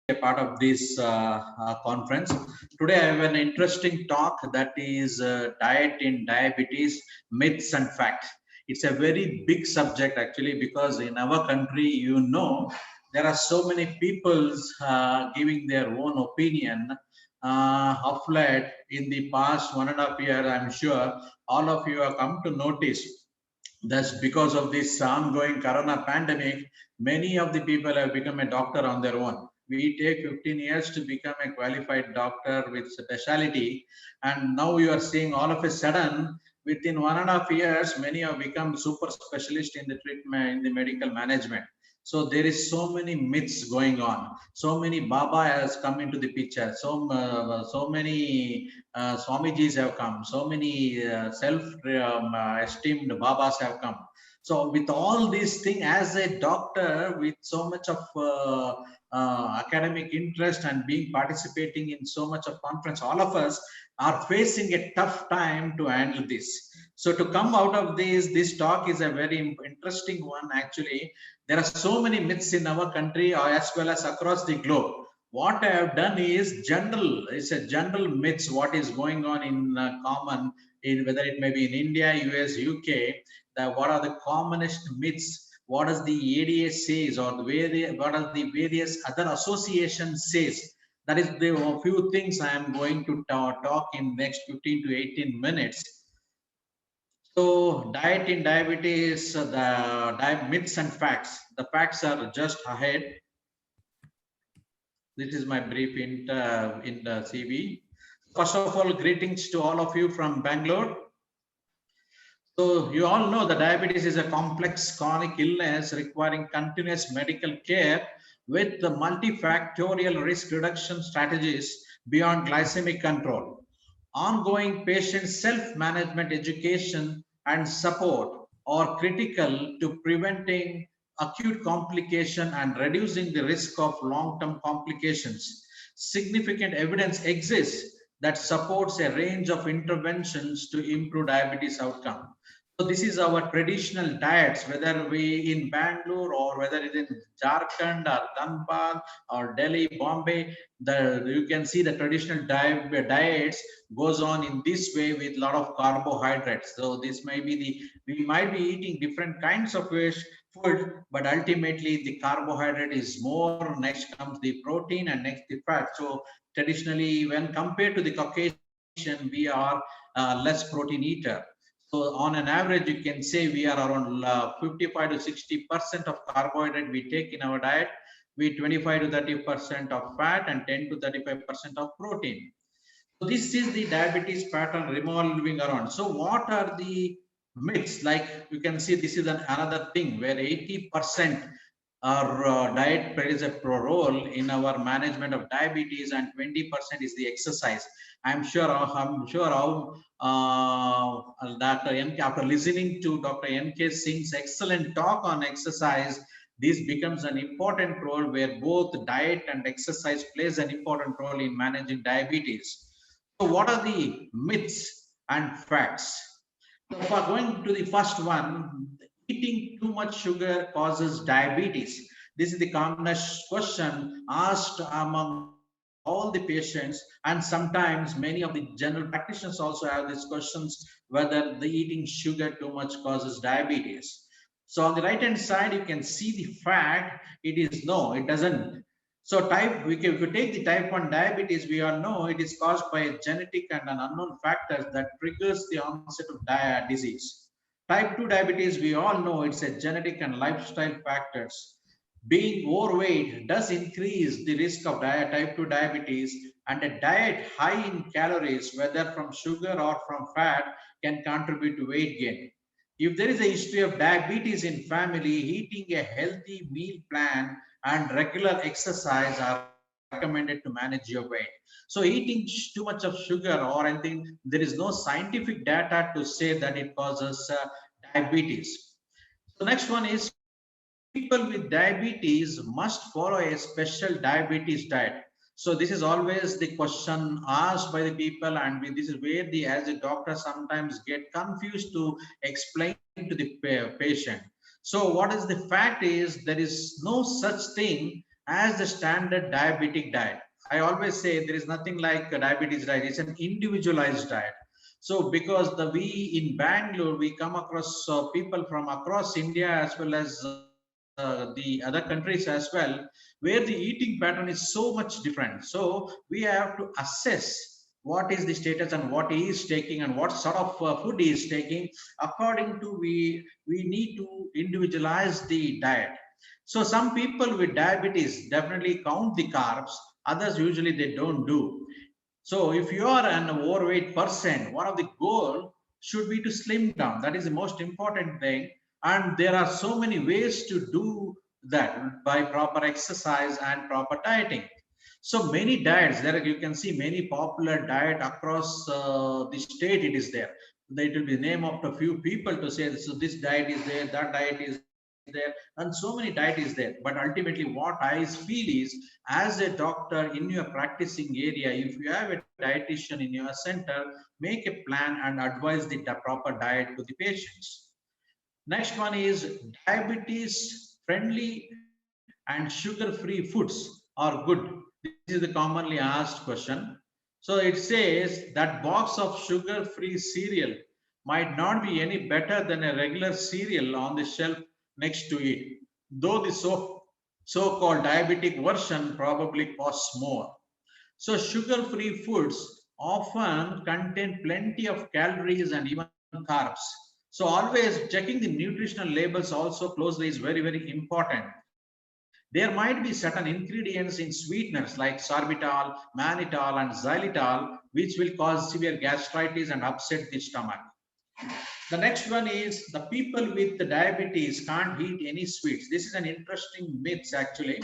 a part of this conference. Today, I have an interesting talk that is diet in diabetes, myths and facts. It's a very big subject actually because in our country, there are so many people giving their own opinion. Of late, in the past 1.5 years, I'm sure all of you have come to notice that's because of this ongoing corona pandemic, many of the people have become a doctor on their own. We take 15 years to become a qualified doctor with specialty, and now you are seeing all of a sudden, within 1.5 years, many have become super specialist in the treatment, in the medical management. So there is so many myths going on. So many Baba has come into the picture. So many Swamijis have come, so many self-esteemed Babas have come. So with all these things, as a doctor with so much of academic interest and being participating in so much of conference, all of us are facing a tough time to handle this. So to come out of this talk is a very interesting one actually. There are so many myths in our country as well as across the globe. What I have done is it's a general myths, what is going on in common, in whether it may be in India, US, UK, what are the commonest myths, what does the ADA says, or what are the various other associations says. That is the few things I am going to talk in next 15 to 18 minutes. So diet in diabetes, the myths and facts. The facts are just ahead. This is my brief in the CV. First of all, greetings to all of you from Bangalore. So you all know that diabetes is a complex chronic illness requiring continuous medical care with the multifactorial risk reduction strategies beyond glycemic control. Ongoing patient self-management education and support are critical to preventing acute complication and reducing the risk of long-term complications. Significant evidence exists that supports a range of interventions to improve diabetes outcome. So this is our traditional diets, whether we in Bangalore or whether it is in Jharkhand or Dhanbad or Delhi, Bombay, you can see the traditional diets goes on in this way with a lot of carbohydrates. So this may be we might be eating different kinds of food, but ultimately the carbohydrate is more. Next comes the protein and next the fat. So traditionally, when compared to the Caucasian, we are less protein eater. So on an average, you can say we are around 55 to 60% of carbohydrate we take in our diet, with 25 to 30% of fat and 10 to 35% of protein. So this is the diabetes pattern revolving around. So what are the myths? Like you can see, this is another thing where 80% our diet plays a role in our management of diabetes, and 20% is the exercise. I'm sure how Dr. MK, after listening to Dr. MK Singh's excellent talk on exercise, this becomes an important role where both diet and exercise plays an important role in managing diabetes. So what are the myths and facts? So for going to the first one, eating too much sugar causes diabetes. This is the commonest question asked among all the patients, and sometimes many of the general practitioners also have these questions whether the eating sugar too much causes diabetes. So on the right hand side, you can see the fact it is no, it doesn't. So if you take the type 1 diabetes, we all know it is caused by a genetic and an unknown factors that triggers the onset of disease. Type 2 diabetes, we all know it's a genetic and lifestyle factors. Being overweight does increase the risk of type 2 diabetes, and a diet high in calories, whether from sugar or from fat, can contribute to weight gain. If there is a history of diabetes in family, eating a healthy meal plan and regular exercise are recommended to manage your weight. So eating too much of sugar or anything, there is no scientific data to say that it causes diabetes. So next one is, people with diabetes must follow a special diabetes diet. So this is always the question asked by the people, and this is where as a doctor sometimes get confused to explain to the patient. So what is the fact is there is no such thing as the standard diabetic diet. I always say there is nothing like a diabetes diet. It's an individualized diet. So because we in Bangalore, we come across people from across India as well as the other countries as well, where the eating pattern is so much different. So we have to assess what is the status and what he is taking and what sort of food he is taking. According to we need to individualize the diet. So some people with diabetes definitely count the carbs, others usually they don't do. So if you are an overweight person, one of the goal should be to slim down. That is the most important thing. And there are so many ways to do that by proper exercise and proper dieting. So many diets there, you can see many popular diet across the state. It is there. It will be name of a few people to say, so this diet is there, that diet is there, and so many diet is there. But ultimately, what I feel is, as a doctor in your practicing area, if you have a dietitian in your center, make a plan and advise the proper diet to the patients. Next one is diabetes friendly and sugar free foods are good. This is the commonly asked question. So it says that box of sugar free cereal might not be any better than a regular cereal on the shelf next to it, though the so-called diabetic version probably costs more. So sugar-free foods often contain plenty of calories and even carbs. So always checking the nutritional labels also closely is very, very important. There might be certain ingredients in sweeteners like sorbitol, mannitol, and xylitol, which will cause severe gastritis and upset the stomach. The next one is the people with the diabetes can't eat any sweets. This is an interesting myth actually.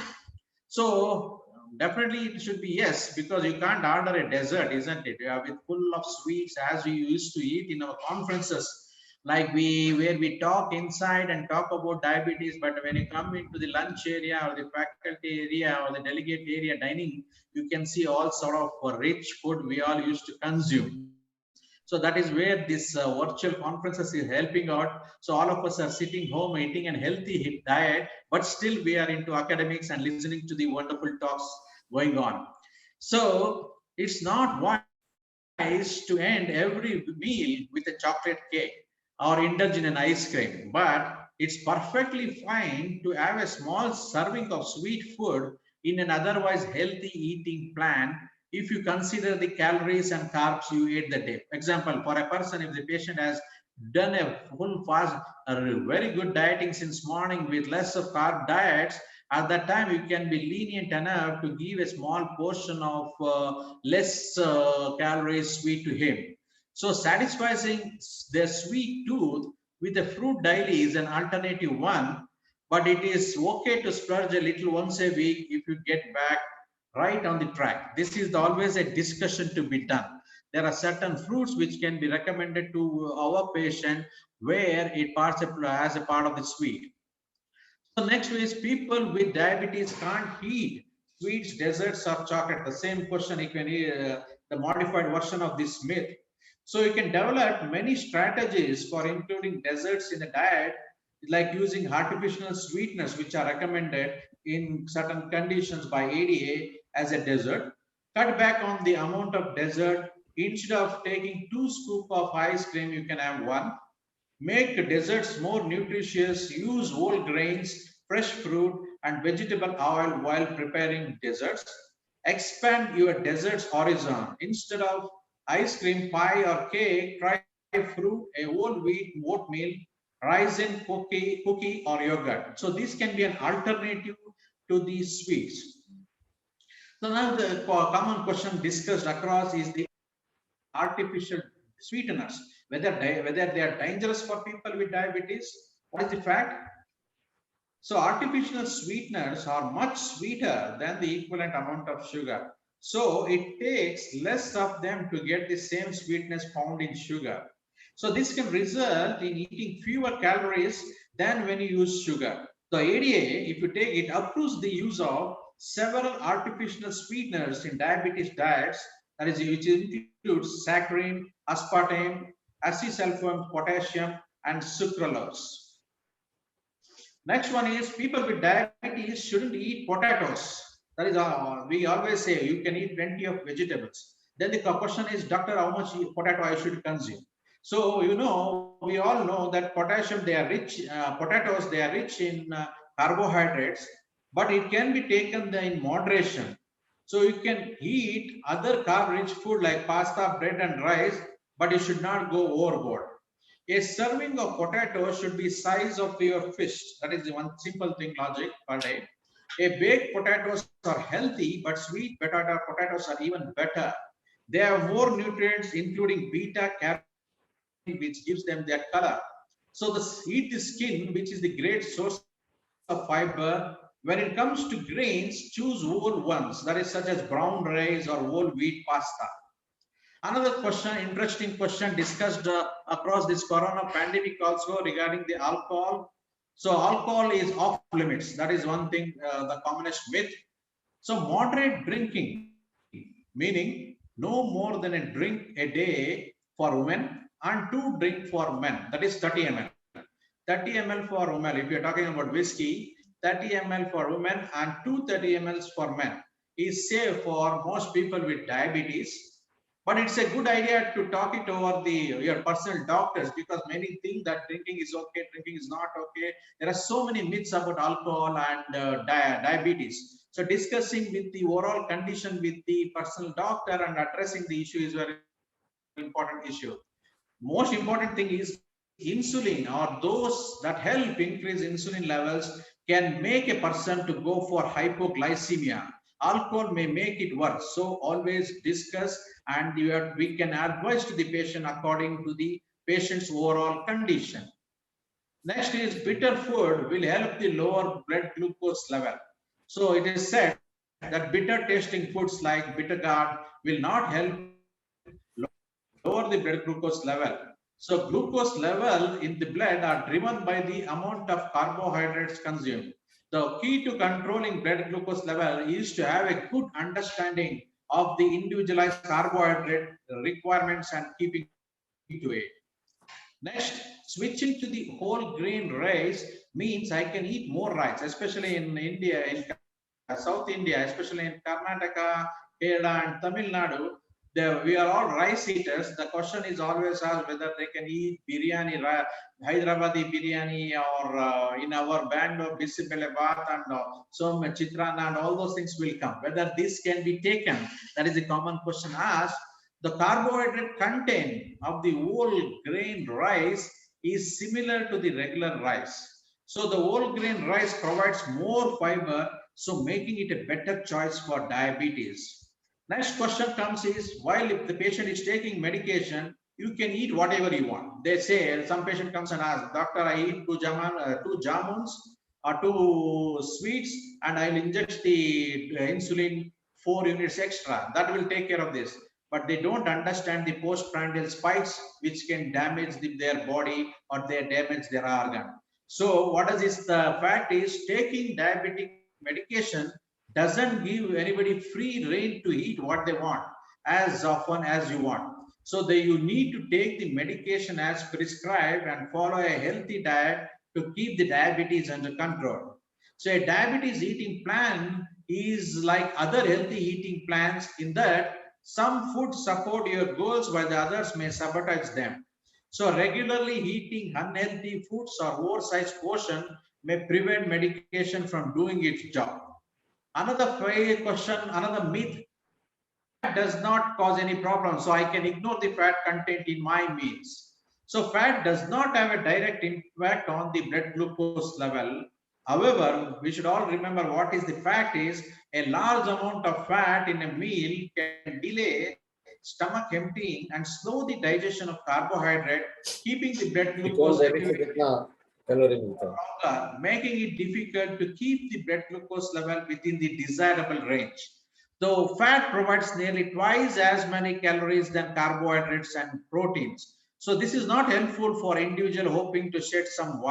So definitely it should be yes, because you can't order a dessert, isn't it? With full of sweets as we used to eat in our conferences, like where we talk inside and talk about diabetes, but when you come into the lunch area or the faculty area or the delegate area dining, you can see all sort of rich food we all used to consume. So that is where this virtual conferences is helping out. So all of us are sitting home eating an healthy diet, but still we are into academics and listening to the wonderful talks going on. So it's not wise to end every meal with a chocolate cake or indulge in an ice cream, but it's perfectly fine to have a small serving of sweet food in an otherwise healthy eating plan if you consider the calories and carbs you ate that day. Example, for a person, if the patient has done a full fast, a very good dieting since morning with less of carb diets, at that time you can be lenient enough to give a small portion of less calories sweet to him. So satisfying their sweet tooth with a fruit daily is an alternative one, but it is okay to splurge a little once a week if you get back right on the track. This is always a discussion to be done. There are certain fruits which can be recommended to our patient where it parts as a part of the sweet. So next is people with diabetes can't eat sweets, desserts, or chocolate. The same question you can the modified version of this myth. So you can develop many strategies for including desserts in the diet, like using artificial sweeteners, which are recommended in certain conditions by ADA as a dessert. Cut back on the amount of dessert. Instead of taking 2 scoops of ice cream, you can have one. Make desserts more nutritious. Use whole grains, fresh fruit, and vegetable oil while preparing desserts. Expand your desserts horizon. Instead of ice cream, pie, or cake, try fruit, a whole wheat oatmeal, raisin, cookie, or yogurt. So this can be an alternative to these sweets. So now the common question discussed across is the artificial sweeteners, whether they are dangerous for people with diabetes. What is the fact? So artificial sweeteners are much sweeter than the equivalent amount of sugar. So it takes less of them to get the same sweetness found in sugar. So this can result in eating fewer calories than when you use sugar. The ADA, if you take it, approves the use of several artificial sweeteners in diabetes diets, that is, which includes saccharin, aspartame, acesulfame, potassium, and sucralose. Next one is people with diabetes shouldn't eat potatoes. That is, we always say you can eat plenty of vegetables. Then the question is, doctor, how much potato I should consume? So, we all know that potassium, they are rich, potatoes, they are rich in carbohydrates, but it can be taken in moderation. So you can eat other carb-rich food like pasta, bread, and rice, but you should not go overboard. A serving of potatoes should be size of your fist. That is the one simple thing logic per day. A baked potatoes are healthy, but sweet potatoes are even better. They have more nutrients, including beta carotene, which gives them their color. So eat the skin, which is the great source of fiber. When it comes to grains, choose whole ones, that is such as brown rice or whole wheat pasta. Another question, interesting question discussed across this corona pandemic also regarding the alcohol. So alcohol is off limits. That is one thing, the commonest myth. So moderate drinking, meaning no more than a drink a day for women and 2 drink for men. That is 30 ml. 30 ml for women. If you're talking about whiskey, 30 ml for women and 230 ml for men is safe for most people with diabetes. But it's a good idea to talk it over your personal doctors, because many think that drinking is okay, drinking is not okay. There are so many myths about alcohol and diabetes. So discussing with the overall condition with the personal doctor and addressing the issue is very important issue. Most important thing is insulin, or those that help increase insulin levels can make a person to go for hypoglycemia. Alcohol may make it worse. So always discuss, and we can advise to the patient according to the patient's overall condition. Next is bitter food will help the lower blood glucose level. So it is said that bitter tasting foods like bitter gourd will not help lower the blood glucose level. So glucose level in the blood are driven by the amount of carbohydrates consumed. The key to controlling blood glucose level is to have a good understanding of the individualized carbohydrate requirements and keeping to it. Next, switching to the whole grain rice means I can eat more rice, especially in India, in South India, especially in Karnataka, Kerala, and Tamil Nadu. We are all rice eaters. The question is always asked whether they can eat biryani, Hyderabadi biryani, or in our Bangalore, Bisibelebath, and some Chitrana, and all those things will come. Whether this can be taken, that is a common question asked. The carbohydrate content of the whole grain rice is similar to the regular rice. So the whole grain rice provides more fiber, so making it a better choice for diabetes. Next question comes is, while if the patient is taking medication, you can eat whatever you want. They say, some patient comes and asks, doctor, I eat two jamuns or two sweets, and I'll inject the insulin 4 units extra. That will take care of this. But they don't understand the postprandial spikes, which can damage their body or they damage their organ. So what is this? The fact is, taking diabetic medication doesn't give anybody free rein to eat what they want as often as you want. So you need to take the medication as prescribed and follow a healthy diet to keep the diabetes under control. So a diabetes eating plan is like other healthy eating plans in that some foods support your goals while the others may sabotage them. So regularly eating unhealthy foods or oversized portion may prevent medication from doing its job. Another question, another myth: fat does not cause any problem, so I can ignore the fat content in my meals. So fat does not have a direct impact on the blood glucose level. However, we should all remember what is the fact is, a large amount of fat in a meal can delay stomach emptying and slow the digestion of carbohydrate, keeping the blood glucose longer, making it difficult to keep the blood glucose level within the desirable range. Though fat provides nearly twice as many calories than carbohydrates and proteins. So this is not helpful for individual hoping to shed some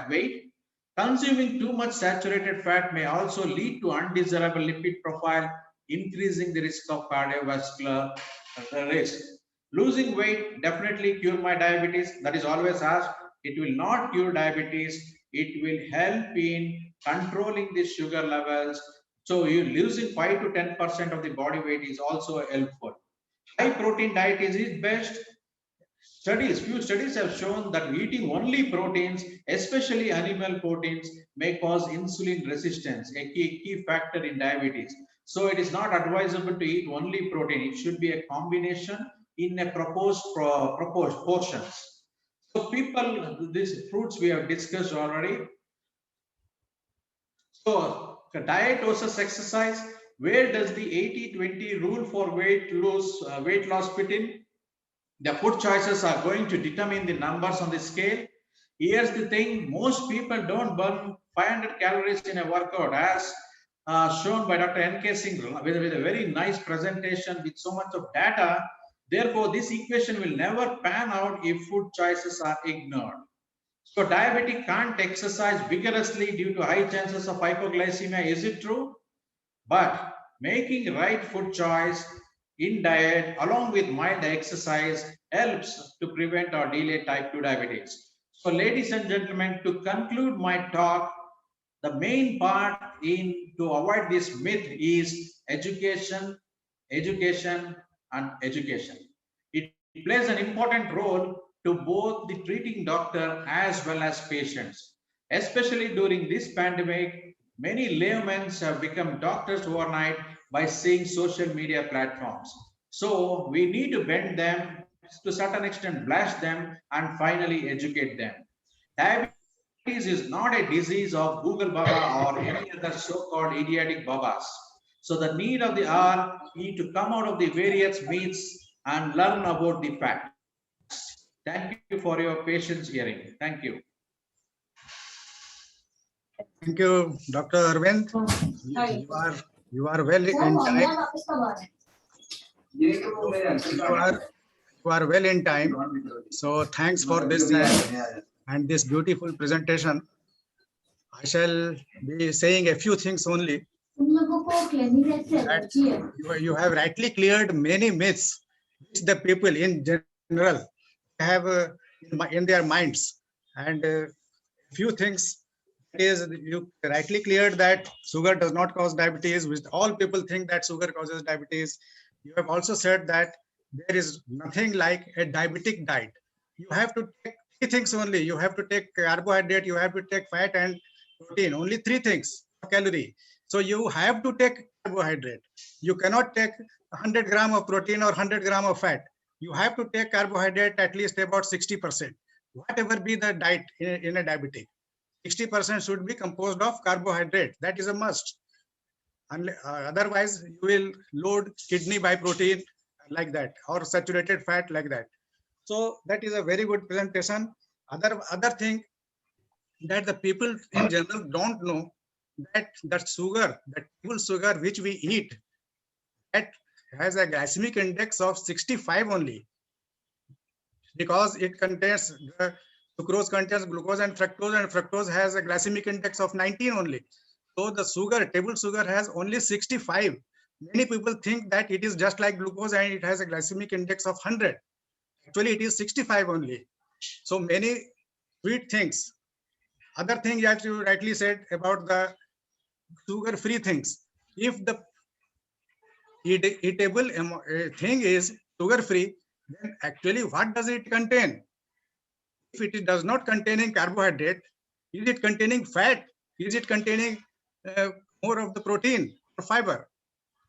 weight. Consuming too much saturated fat may also lead to undesirable lipid profile, increasing the risk of cardiovascular risk. Losing weight definitely cure my diabetes. That is always asked. It will not cure diabetes. it will help in controlling the sugar levels. So you losing 5 to 10% of the body weight is also helpful. High protein diet is best. Few studies have shown that eating only proteins, especially animal proteins, may cause insulin resistance, a key factor in diabetes. So it is not advisable to eat only protein. It should be a combination in a proposed portions. So people, these fruits we have discussed already. So diet versus exercise, where does the 80-20 rule for weight loss fit in? The food choices are going to determine the numbers on the scale. Here's the thing, most people don't burn 500 calories in a workout, as shown by Dr. N.K. Singh with a very nice presentation with so much of data. Therefore, this equation will never pan out if food choices are ignored. So diabetic can't exercise vigorously due to high chances of hypoglycemia. Is it true? But making right food choice in diet along with mild exercise helps to prevent or delay type 2 diabetes. So ladies and gentlemen, to conclude my talk, the main part in to avoid this myth is education, education and education. It plays an important role to both the treating doctor as well as patients. Especially during this pandemic, many laymen have become doctors overnight by seeing social media platforms. So we need to bend them to a certain extent, blast them and finally educate them. Diabetes is not a disease of Google Baba or any other so-called idiotic Babas. So the need of the hour is to come out of the various myths and learn about the facts. Thank you for your patience hearing. Thank you. Thank you, Dr. Arvind. You are well in time. You are well in time. So thanks for this and this beautiful presentation. I shall be saying a few things only. That you have rightly cleared many myths which the people in general have in their minds, and a few things is you rightly cleared that sugar does not cause diabetes, which all people think that sugar causes diabetes. You have also said that there is nothing like a diabetic diet. You have to take three things only. You have to take carbohydrate, you have to take fat and protein, only three things per calorie. So you have to take carbohydrate. You cannot take 100 gram of protein or 100 gram of fat. You have to take carbohydrate at least about 60%, whatever be the diet in a diabetic. 60% should be composed of carbohydrate. That is a must. Otherwise, you will load kidney by protein like that, or saturated fat like that. So that is a very good presentation. Other thing that the people in general don't know, that sugar, that table sugar which we eat, that has a glycemic index of 65 only, because it contains sucrose contains glucose and fructose has a glycemic index of 19 only. So the sugar, table sugar, has only 65. Many people think that it is just like glucose and it has a glycemic index of 100. Actually, it is 65 only. So many sweet things. Other thing that you rightly said about the sugar-free things. If the eatable thing is sugar-free, then actually what does it contain? If it does not containing carbohydrate, is it containing fat? Is it containing more of the protein or fiber?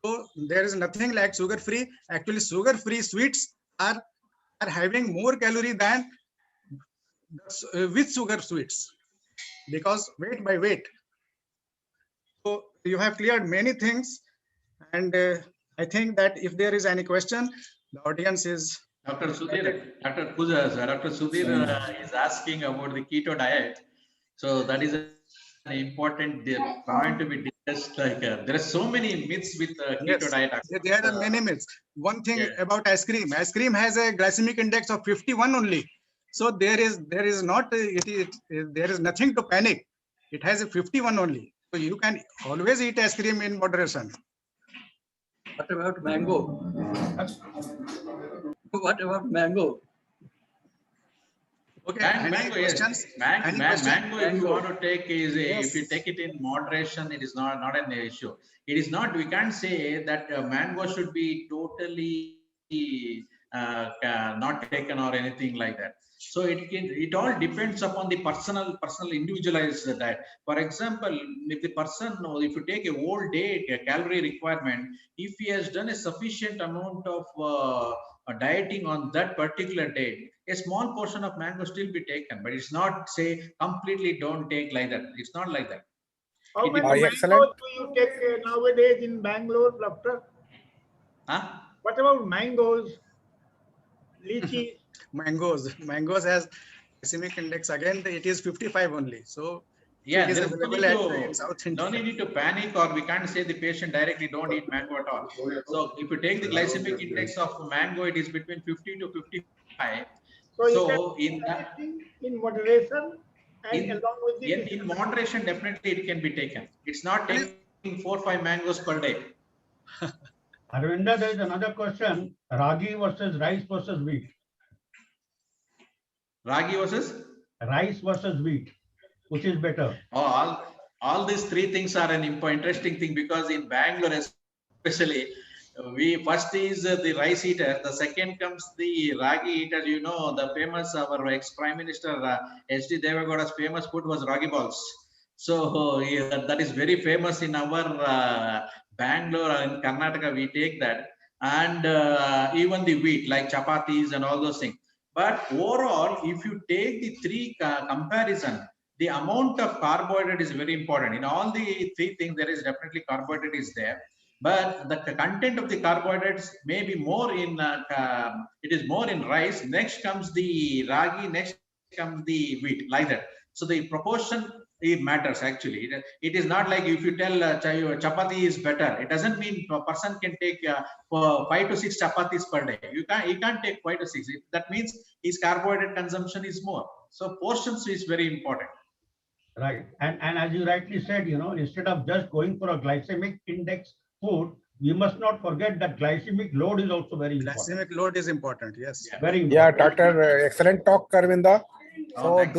So there is nothing like sugar-free. Actually, sugar-free sweets are having more calorie than with sugar sweets, because weight by weight. So you have cleared many things, and I think that if there is any question, the audience is. Dr. Sudhir, Dr. Sudhir is asking about the keto diet. So that is an important point to be discussed. Like there are so many myths with keto Yes, diet. there are many myths. One thing about ice cream. Ice cream has a glycemic index of 51 only. So there is not there is nothing to panic. It has a 51 only. So you can always eat ice cream in moderation. What about mango? What about mango? Okay, any Mango, questions? yes. Any question? Mango, if you Mango. want to take is if you Yes. take it in moderation, it is not an issue. It is not. We can't say that mango should be totally not taken or anything like that. So it all depends upon the personal individualized diet. For example, if the person, or if you take a whole day calorie requirement, if he has done a sufficient amount of dieting on that particular day, a small portion of mango still be taken, but it's not say completely don't take like that. It's not like that. How It many depends. Excellent. mangoes do you take nowadays in Bangalore, doctor? Huh? What about mangoes, lychees? Mangoes has glycemic index again. It is 55 only. So Yeah, it is there is available in South no India. need to panic, or we can't say the patient directly don't eat mango at all. So if you take the glycemic index of mango, it is between 50 to 55. So you can So in take that, anything in moderation and in along with the in moderation, definitely it can be taken. It's not taking 4 or 5 mangoes per day. Arvinda, there is another question. Ragi versus rice versus wheat. Ragi versus Rice versus wheat. Which is better? all these three things are an interesting thing, because in Bangalore especially, we first is the rice eater, the second comes the ragi eater. You know, the famous our ex Prime Minister HD Devagowda's famous food was ragi balls. So yeah, that is very famous in our Bangalore and in Karnataka. We take that, and even the wheat like chapatis and all those things. But overall, if you take the three comparison, the amount of carbohydrate is very important. In all the three things, there is definitely carbohydrate is there, but the content of the carbohydrates may be more in it is more in rice. Next comes the ragi, next comes the wheat, like that. So the proportion, it matters actually. It is not like if you tell chapati is better, it doesn't mean a person can take 5 to 6 chapatis per day. You can't take 5 to 6. That means his carbohydrate consumption is more. So portions is very important. Right. And as you rightly said, instead of just going for a glycemic index food, we must not forget that glycemic load is also very important. Glycemic load is important. Yes. Yeah. Very Yeah, important. doctor, excellent talk, Arvinda. So thanks.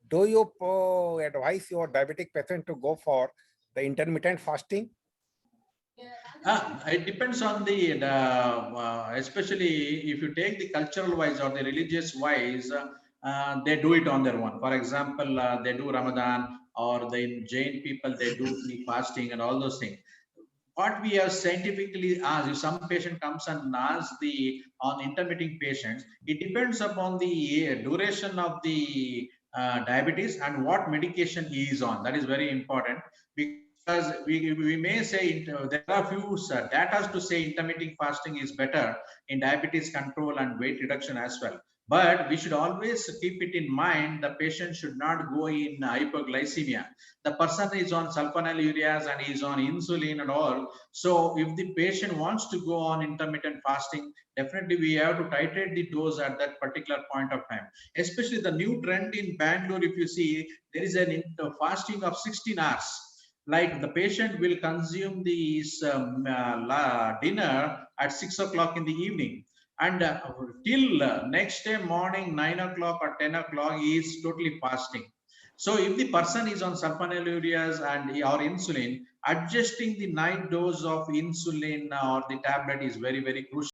do you advise your diabetic patient to go for the intermittent fasting? It depends on the especially if you take the cultural wise or the religious wise, they do it on their own. For example, they do Ramadan, or the Jain people, they do the fasting and all those things. What we have scientifically asked, if some patient comes and asks the on intermittent patients, it depends upon the duration of the diabetes and what medication he is on. That is very important, because we may say there are few data to say intermittent fasting is better in diabetes control and weight reduction as well. But we should always keep it in mind, the patient should not go in hypoglycemia. The person is on sulfonylureas and is on insulin and all. So if the patient wants to go on intermittent fasting, definitely we have to titrate the dose at that particular point of time. Especially the new trend in Bangalore, if you see, there is an fasting of 16 hours. Like the patient will consume this dinner at 6 o'clock in the evening, and till next day morning 9 o'clock or 10 o'clock he is totally fasting. So if the person is on sulfonylureas and or insulin, adjusting the night dose of insulin or the tablet is very crucial.